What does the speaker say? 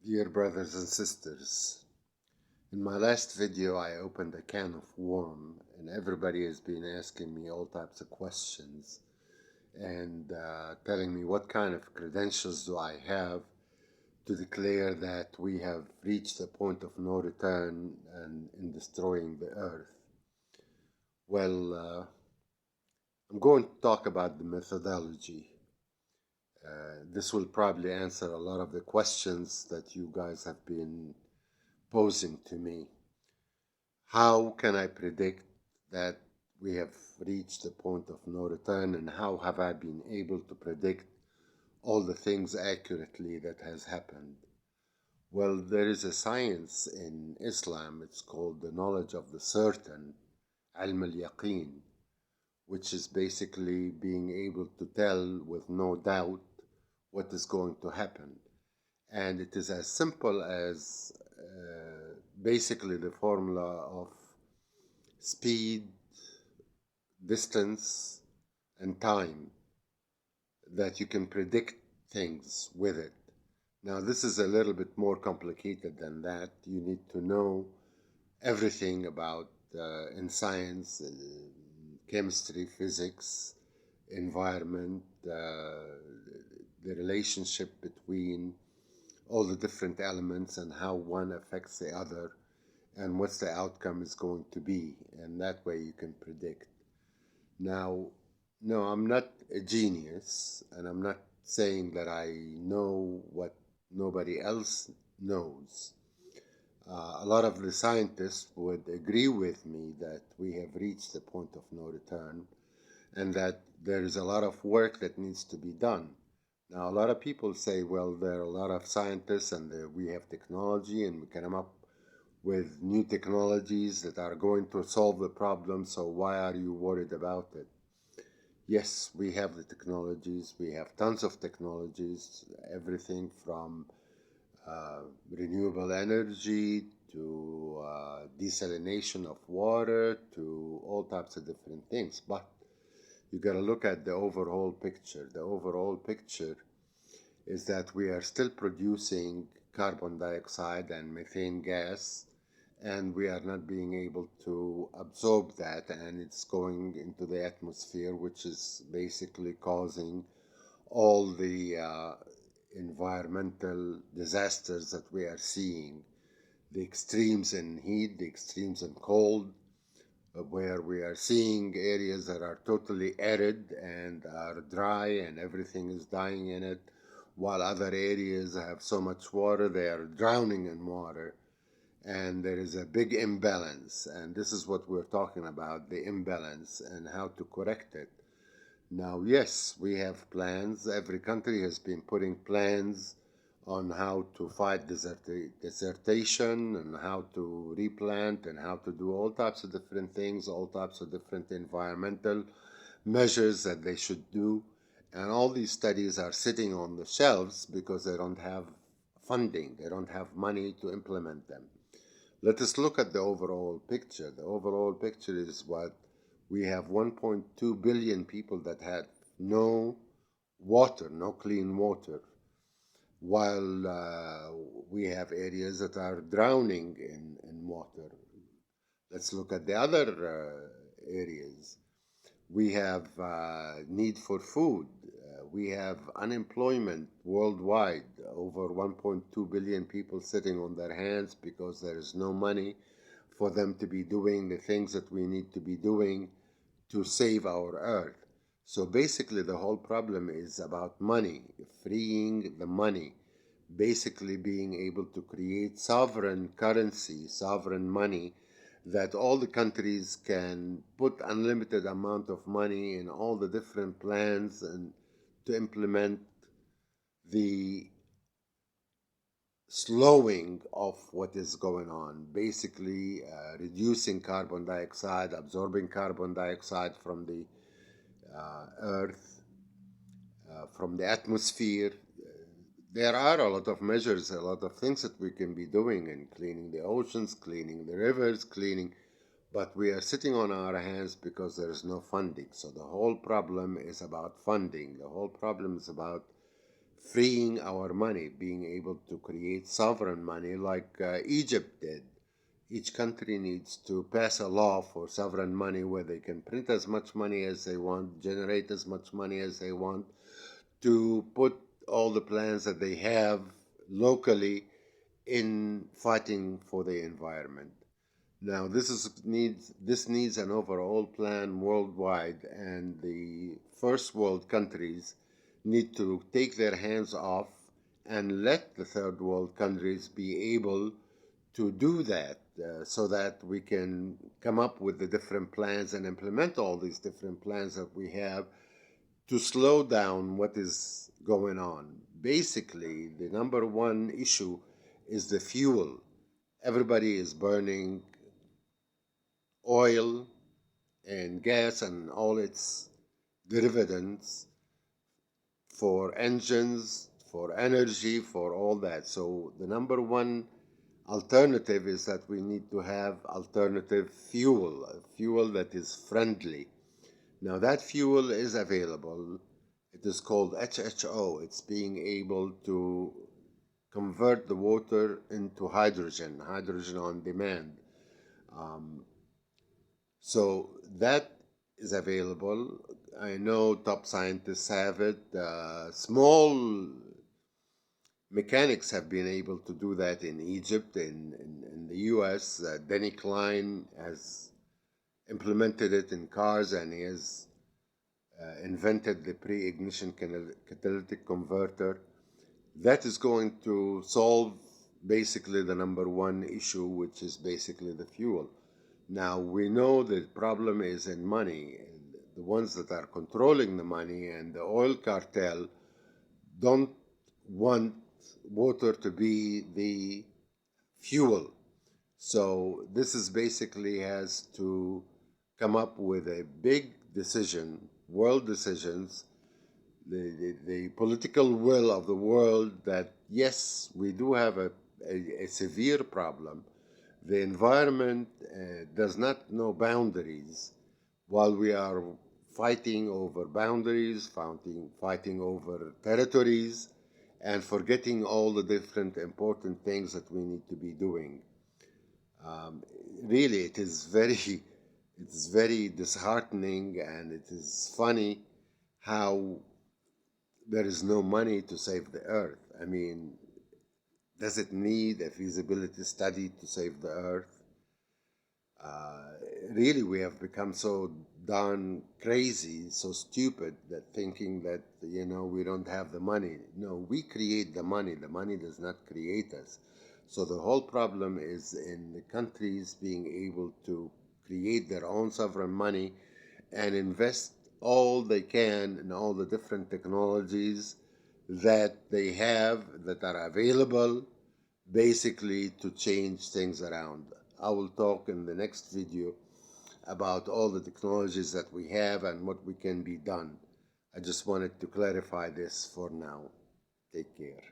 Dear brothers and sisters, in my last video I opened a can of worm and everybody has been asking me all types of questions and telling me what kind of credentials do I have to declare that we have reached a point of no return and in destroying the earth. Well, I'm going to talk about the methodology. This will probably answer a lot of the questions that you guys have been posing to me. How can I predict that we have reached the point of no return, and how have I been able to predict all the things accurately that has happened? Well, there is a science in Islam, it's called the knowledge of the certain, ilm al-yaqeen, which is basically being able to tell with no doubt what is going to happen. And it is as simple as basically the formula of speed, distance, and time that you can predict things with it. Now, this is a little bit more complicated than that. You need to know everything about in science, chemistry, physics, environment, the relationship between all the different elements and how one affects the other and what's the outcome is going to be. And that way you can predict. Now, no, I'm not a genius, and I'm not saying that I know what nobody else knows. A lot of the scientists would agree with me that we have reached the point of no return and that there is a lot of work that needs to be done. Now, a lot of people say, well, there are a lot of scientists and we have technology and we can come up with new technologies that are going to solve the problem, so why are you worried about it? Yes, we have the technologies, we have tons of technologies, everything from renewable energy to desalination of water to all types of different things. But you got to look at the overall picture. The overall picture is that we are still producing carbon dioxide and methane gas, and we are not being able to absorb that, and it's going into the atmosphere, which is basically causing all the environmental disasters that we are seeing, the extremes in heat, the extremes in cold, where we are seeing areas that are totally arid and are dry and everything is dying in it, while other areas have so much water they are drowning in water. And there is a big imbalance, and this is what we're talking about, the imbalance and how to correct it. Now, yes, we have plans. Every country has been putting plans on how to fight desertation and how to replant and how to do all types of different things, all types of different environmental measures that they should do. And all these studies are sitting on the shelves because they don't have funding, they don't have money to implement them. Let us look at the overall picture. The overall picture is what we have 1.2 billion people that had no water, no clean water, while we have areas that are drowning in water. Let's look at the other areas. We have need for food. We have unemployment worldwide, over 1.2 billion people sitting on their hands because there is no money for them to be doing the things that we need to be doing to save our earth. So basically, the whole problem is about money, freeing the money, basically being able to create sovereign currency, sovereign money that all the countries can put unlimited amount of money in all the different plans and to implement the slowing of what is going on, basically reducing carbon dioxide, absorbing carbon dioxide from the earth, from the atmosphere. There are a lot of measures, a lot of things that we can be doing in cleaning the oceans, cleaning the rivers, cleaning, but we are sitting on our hands because there is no funding. So the whole problem is about funding. The whole problem is about freeing our money, being able to create sovereign money like Egypt did. Each country needs to pass a law for sovereign money where they can print as much money as they want, generate as much money as they want, to put all the plans that they have locally in fighting for the environment. Now, this needs an overall plan worldwide, and the first world countries need to take their hands off and let the third world countries be able to do that, so that we can come up with the different plans and implement all these different plans that we have to slow down what is going on. Basically, the number one issue is the fuel. Everybody is burning oil and gas and all its derivatives for engines, for energy, for all that. So the number one alternative is that we need to have alternative fuel, a fuel that is friendly. Now that fuel is available. It is called HHO. It's being able to convert the water into hydrogen, hydrogen on demand. Um, so that is available. I know top scientists have it. Small mechanics have been able to do that in Egypt, in the US. Denny Klein has implemented it in cars, and he has invented the pre-ignition catalytic converter. That is going to solve basically the number one issue, which is basically the fuel. Now, we know the problem is in money. The ones that are controlling the money and the oil cartel don't want water to be the fuel. So this is basically has to come up with a big decision, world decisions, the political will of the world that yes, we do have a severe problem. The environment does not know boundaries. While we are fighting over boundaries, fighting over territories, and forgetting all the different important things that we need to be doing. Um, Really, it's very disheartening, and it is funny how there is no money to save the earth. I mean, does it need a feasibility study to save the earth? Uh, Really, we have become so darn crazy, so stupid that thinking that, we don't have the money. No, we create the money. The money does not create us. So the whole problem is in the countries being able to create their own sovereign money and invest all they can in all the different technologies that they have that are available, basically to change things around. I will talk in the next video about all the technologies that we have and what we can be done. I just wanted to clarify this for now. Take care.